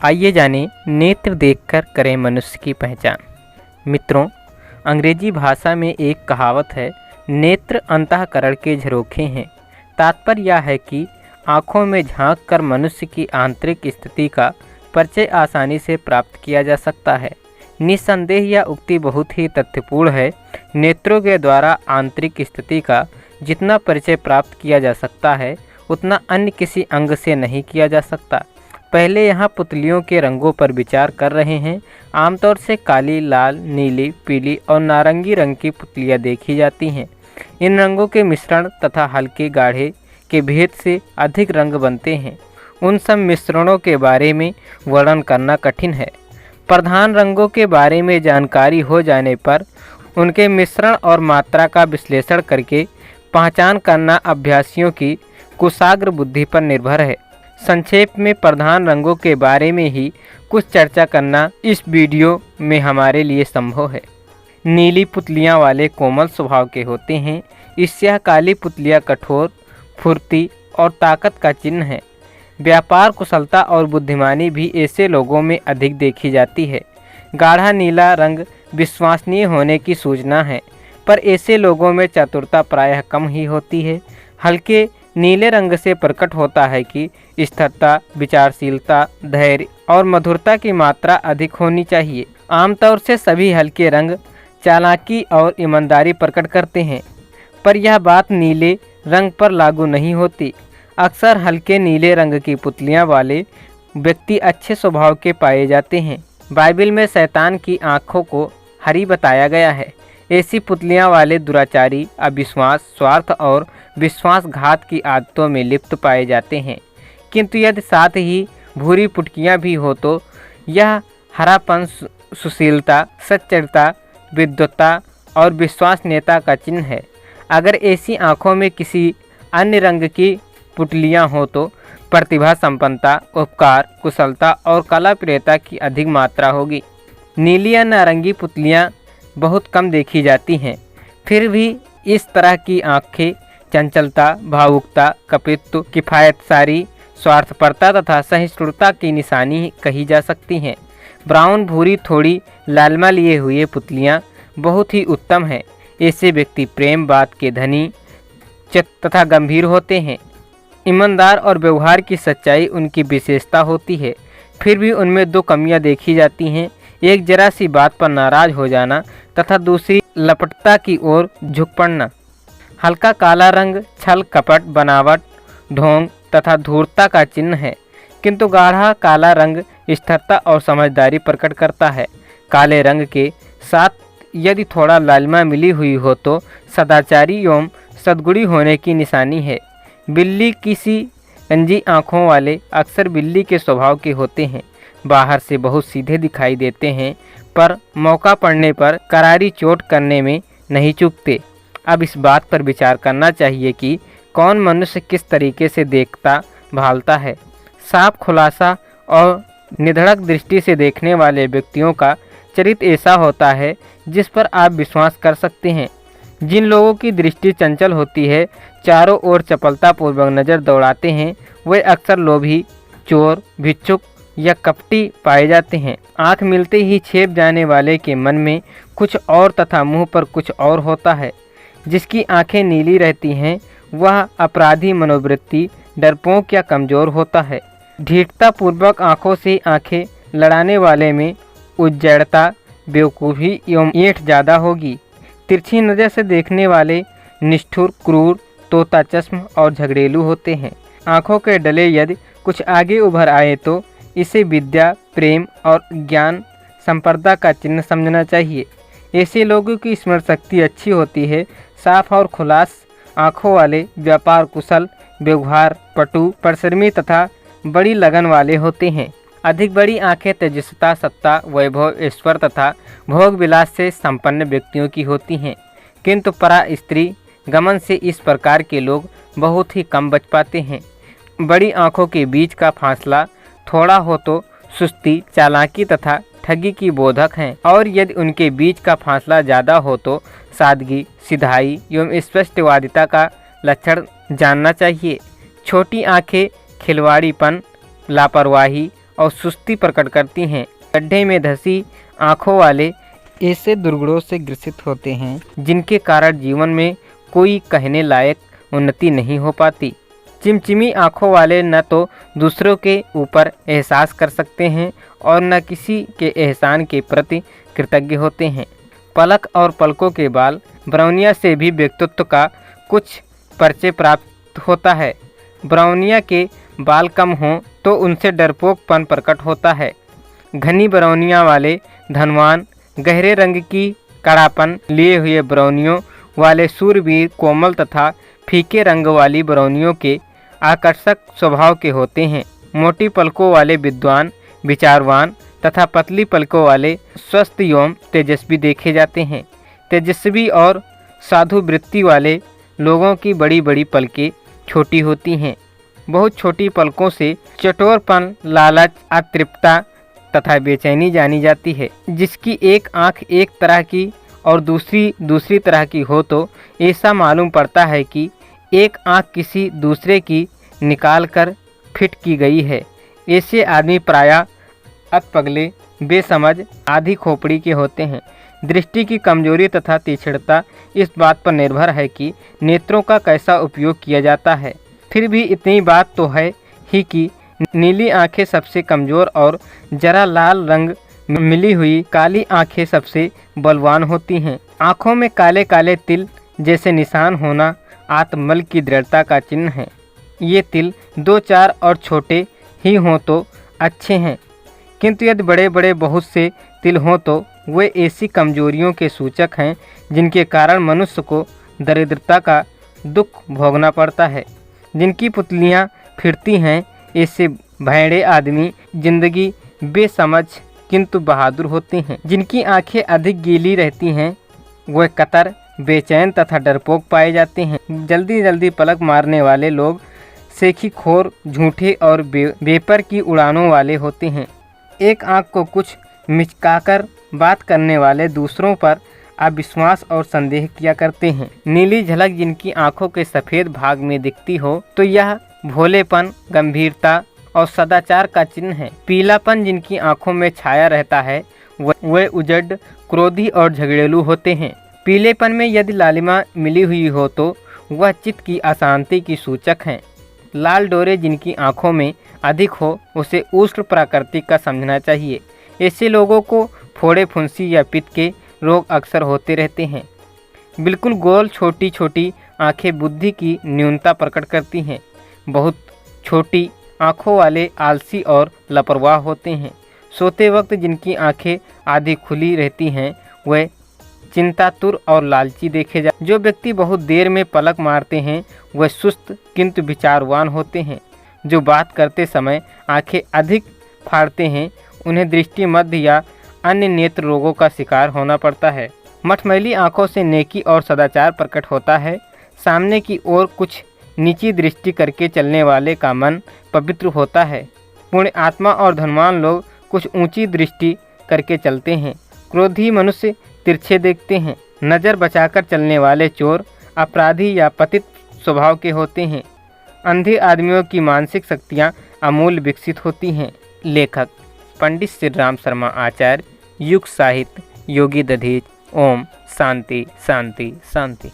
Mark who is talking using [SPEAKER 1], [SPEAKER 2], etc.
[SPEAKER 1] आइए जानें नेत्र देखकर करें मनुष्य की पहचान। मित्रों, अंग्रेजी भाषा में एक कहावत है, नेत्र अंतःकरण के झरोखे हैं। तात्पर्य यह है कि आँखों में झांक कर मनुष्य की आंतरिक स्थिति का परिचय आसानी से प्राप्त किया जा सकता है। निस्संदेह यह उक्ति बहुत ही तथ्यपूर्ण है। नेत्रों के द्वारा आंतरिक स्थिति का जितना परिचय प्राप्त किया जा सकता है, उतना अन्य किसी अंग से नहीं किया जा सकता। पहले यहाँ पुतलियों के रंगों पर विचार कर रहे हैं। आमतौर से काली, लाल, नीली, पीली और नारंगी रंग की पुतलियाँ देखी जाती हैं। इन रंगों के मिश्रण तथा हल्के गाढ़े के भेद से अधिक रंग बनते हैं। उन सब मिश्रणों के बारे में वर्णन करना कठिन है। प्रधान रंगों के बारे में जानकारी हो जाने पर उनके मिश्रण और मात्रा का विश्लेषण करके पहचान करना अभ्यासियों की कुशाग्र बुद्धि पर निर्भर है। संक्षेप में प्रधान रंगों के बारे में ही कुछ चर्चा करना इस वीडियो में हमारे लिए संभव है। नीली पुतलियाँ वाले कोमल स्वभाव के होते हैं। इससे काली पुतलियाँ कठोर, फुर्ती और ताकत का चिन्ह है। व्यापार कुशलता और बुद्धिमानी भी ऐसे लोगों में अधिक देखी जाती है। गाढ़ा नीला रंग विश्वसनीय होने की सूचना है, पर ऐसे लोगों में चतुरता प्रायः कम ही होती है। हल्के नीले रंग से प्रकट होता है कि स्थिरता, विचारशीलता, धैर्य और मधुरता की मात्रा अधिक होनी चाहिए। आमतौर से सभी हल्के रंग चालाकी और ईमानदारी प्रकट करते हैं, पर यह बात नीले रंग पर लागू नहीं होती। अक्सर हल्के नीले रंग की पुतलियां वाले व्यक्ति अच्छे स्वभाव के पाए जाते हैं। बाइबल में शैतान की आँखों को हरी बताया गया है। ऐसी पुतलियां वाले दुराचारी, अविश्वास, स्वार्थ और विश्वासघात की आदतों में लिप्त पाए जाते हैं। किंतु यदि साथ ही भूरी पुटकियां भी हो तो यह हरापन, सुशीलता, सच्चरिता, विद्वत्ता और विश्वसनीयता का चिन्ह है। अगर ऐसी आँखों में किसी अन्य रंग की पुतलियां हो तो प्रतिभा, संपन्नता, उपकार, कुशलता और कला प्रियता की अधिक मात्रा होगी। नीली या नारंगी पुतलियां बहुत कम देखी जाती हैं। फिर भी इस तरह की आँखें चंचलता, भावुकता, कपित्व, किफ़ायतसारी, स्वार्थपरता तथा सहिष्णुता की निशानी कही जा सकती हैं। ब्राउन, भूरी, थोड़ी लालिमा लिए हुए पुतलियाँ बहुत ही उत्तम हैं। ऐसे व्यक्ति प्रेम बात के धनी तथा गंभीर होते हैं। ईमानदार और व्यवहार की सच्चाई उनकी विशेषता होती है। फिर भी उनमें दो कमियां देखी जाती हैं, एक जरा सी बात पर नाराज हो जाना तथा दूसरी लपटता की ओर झुक पड़ना। हल्का काला रंग छल, कपट, बनावट, ढोंग तथा धूर्तता का चिन्ह है, किंतु गाढ़ा काला रंग स्थिरता और समझदारी प्रकट करता है। काले रंग के साथ यदि थोड़ा लालिमा मिली हुई हो तो सदाचारी एवं सद्गुणी होने की निशानी है। बिल्ली किसी गंजी आँखों वाले अक्सर बिल्ली के स्वभाव के होते हैं। बाहर से बहुत सीधे दिखाई देते हैं, पर मौका पड़ने पर करारी चोट करने में नहीं चूकते। अब इस बात पर विचार करना चाहिए कि कौन मनुष्य किस तरीके से देखता भालता है। साफ, खुलासा और निधड़क दृष्टि से देखने वाले व्यक्तियों का चरित्र ऐसा होता है जिस पर आप विश्वास कर सकते हैं। जिन लोगों की दृष्टि चंचल होती है, चारों ओर चपलतापूर्वक नज़र दौड़ाते हैं, वे अक्सर लोभी, चोर, भिक्षुक या कपटी पाए जाते हैं। आँख मिलते ही छेप जाने वाले के मन में कुछ और तथा मुंह पर कुछ और होता है। जिसकी आंखें नीली रहती हैं वह अपराधी मनोवृत्ति, डरपोक या कमज़ोर होता है। ढीठतापूर्वक आँखों से आंखें लड़ाने वाले में उज्जड़ता, बेवकूफ़ी एवं ऐंठ ज़्यादा होगी। तिरछी नज़र से देखने वाले निष्ठुर, क्रूर, तोता चश्म और झगड़ेलू होते हैं। आँखों के डले यदि कुछ आगे उभर आए तो इसे विद्या, प्रेम और ज्ञान संपदा का चिन्ह समझना चाहिए। ऐसे लोगों की स्मरण शक्ति अच्छी होती है। साफ और खुलास आँखों वाले व्यापार कुशल, व्यवहार पटु, परिश्रमी तथा बड़ी लगन वाले होते हैं। अधिक बड़ी आँखें तेजस्विता, सत्ता, वैभव, ऐश्वर्य तथा भोग विलास से संपन्न व्यक्तियों की होती हैं, किंतु परा स्त्री गमन से इस प्रकार के लोग बहुत ही कम बच पाते हैं। बड़ी आँखों के बीच का फासला थोड़ा हो तो सुस्ती, चालाकी तथा ठगी की बोधक हैं, और यदि उनके बीच का फासला ज़्यादा हो तो सादगी, सिधाई एवं स्पष्टवादिता का लक्षण जानना चाहिए। छोटी आँखें खिलवाड़ीपन, लापरवाही और सुस्ती प्रकट करती हैं। गड्ढे में धंसी आँखों वाले ऐसे दुर्गुणों से ग्रसित होते हैं जिनके कारण जीवन में कोई कहने लायक उन्नति नहीं हो पाती। चिमचिमी आँखों वाले न तो दूसरों के ऊपर एहसास कर सकते हैं और न किसी के एहसान के प्रति कृतज्ञ होते हैं। पलक और पलकों के बाल ब्राउनिया से भी व्यक्तित्व का कुछ परिचय प्राप्त होता है। ब्राउनिया के बाल कम हों तो उनसे डरपोकपन प्रकट होता है। घनी ब्राउनिया वाले धनवान, गहरे रंग की कड़ापन लिए हुए ब्राउनियों वाले सूरवीर कोमल तथा फीके रंग वाली ब्राउनियों के आकर्षक स्वभाव के होते हैं। मोटी पलकों वाले विद्वान, विचारवान तथा पतली पलकों वाले स्वस्थ एवं तेजस्वी देखे जाते हैं। तेजस्वी और साधु वृत्ति वाले लोगों की बड़ी बड़ी पलकें छोटी होती हैं। बहुत छोटी पलकों से चटोरपन, लालच, अतृप्तता तथा बेचैनी जानी जाती है। जिसकी एक आँख एक तरह की और दूसरी तरह की हो तो ऐसा मालूम पड़ता है कि एक आँख किसी दूसरे की निकाल कर फिट की गई है। ऐसे आदमी प्रायः अधपगले, बेसमझ, आधी खोपड़ी के होते हैं। दृष्टि की कमजोरी तथा तीक्ष्णता इस बात पर निर्भर है कि नेत्रों का कैसा उपयोग किया जाता है। फिर भी इतनी बात तो है ही कि नीली आंखें सबसे कमज़ोर और जरा लाल रंग मिली हुई काली आंखें सबसे बलवान होती हैं। आंखों में काले काले तिल जैसे निशान होना आत्मबल की दृढ़ता का चिन्ह है। ये तिल 2-4 और छोटे ही हों तो अच्छे हैं, किंतु यदि बड़े बड़े बहुत से तिल हों तो वे ऐसी कमजोरियों के सूचक हैं जिनके कारण मनुष्य को दरिद्रता का दुख भोगना पड़ता है। जिनकी पुतलियाँ फिरती हैं ऐसे भैड़े आदमी जिंदगी बेसमझ किंतु बहादुर होते हैं। जिनकी आंखें अधिक गीली रहती हैं वे कतर, बेचैन तथा डरपोक पाए जाते हैं। जल्दी जल्दी पलक मारने वाले लोग सेखीखोर, झूठे और बेपर की उड़ानों वाले होते हैं। एक आंख को कुछ मिचकाकर बात करने वाले दूसरों पर अविश्वास और संदेह किया करते हैं। नीली झलक जिनकी आंखों के सफ़ेद भाग में दिखती हो तो यह भोलेपन, गंभीरता और सदाचार का चिन्ह है। पीलापन जिनकी आंखों में छाया रहता है वे उजड़, क्रोधी और झगड़ेलू होते हैं। पीलेपन में यदि लालिमा मिली हुई हो तो वह चित्त की अशांति की सूचक हैं। लाल डोरे जिनकी आंखों में अधिक हो उसे उष्ण प्राकृतिक का समझना चाहिए। ऐसे लोगों को फोड़े, फुंसी या पित्त के रोग अक्सर होते रहते हैं। बिल्कुल गोल छोटी छोटी आंखें बुद्धि की न्यूनता प्रकट करती हैं। बहुत छोटी आंखों वाले आलसी और लापरवाह होते हैं। सोते वक्त जिनकी आंखें आधी खुली रहती हैं वे चिंतातुर और लालची देखे जा। जो व्यक्ति बहुत देर में पलक मारते हैं वह सुस्त किंतु विचारवान होते हैं। जो बात करते समय आंखें अधिक फाड़ते हैं उन्हें दृष्टि मध्य या अन्य नेत्र रोगों का शिकार होना पड़ता है। मठमैली आंखों से नेकी और सदाचार प्रकट होता है। सामने की ओर कुछ नीची दृष्टि करके चलने वाले का मन पवित्र होता है। पुण्य आत्मा और धनवान लोग कुछ ऊंची दृष्टि करके चलते हैं। क्रोधी मनुष्य तिरछे देखते हैं। नज़र बचाकर चलने वाले चोर, अपराधी या पतित स्वभाव के होते हैं। अंधे आदमियों की मानसिक शक्तियाँ अमूल्य विकसित होती हैं। लेखक पंडित श्री राम शर्मा आचार्य, युग साहित्य, योगी दधीच। ओम शांति शांति शांति।